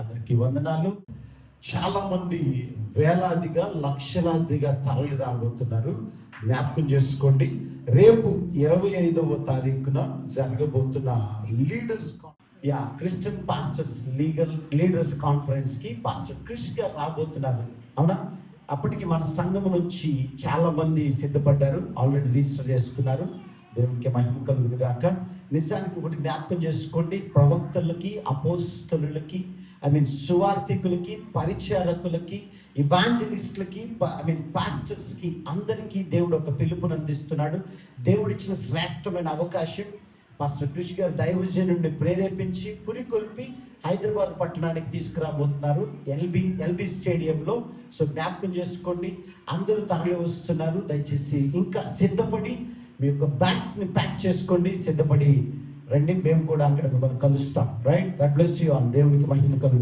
అందరికీ వందనాలు. చాలా మంది వేలాదిగా లక్షలాదిగా తరలి రాబోతున్నారు. జ్ఞాపకం చేసుకోండి, రేపు 25వ తారీఖున జరగబోతున్న క్రిస్టియన్ పాస్టర్స్ లీడర్స్ కాన్ఫరెన్స్ కి పాస్టర్ క్రిష్ గారు రాబోతున్నారు. అవునా? అప్పటికి మన సంఘం నుంచి చాలా మంది సిద్ధపడ్డారు, ఆల్రెడీ రిజిస్టర్ చేసుకున్నారు. దేవునికి మహిమ కలుగును గాక. నిజానికి ఒకటి జ్ఞాపకం చేసుకోండి, ప్రవక్తలకి, అపోస్తలులకి, సువార్థికులకి, పరిచారకులకి, ఇవాంజలిస్టులకి, పాస్టర్స్కి అందరికీ దేవుడు ఒక పిలుపును అందిస్తున్నాడు. దేవుడిచ్చిన శ్రేష్టమైన అవకాశం. పాస్టర్ క్రిష్ గారు దైవజనుడిని ప్రేరేపించి పురికొల్పి హైదరాబాద్ పట్టణానికి తీసుకురాబోతున్నారు, ఎల్బీ స్టేడియంలో. సో జ్ఞాపకం చేసుకోండి, అందరూ తరలి వస్తున్నారు. దయచేసి ఇంకా సిద్ధపడి మీ యొక్క బ్యాగ్స్ని ప్యాక్ చేసుకోండి, సిద్ధపడి రండి. మేము కూడా అక్కడ మిమ్మల్ని కలుస్తాం. Right? God bless you all. దేవునికి మహిమ కలుగు.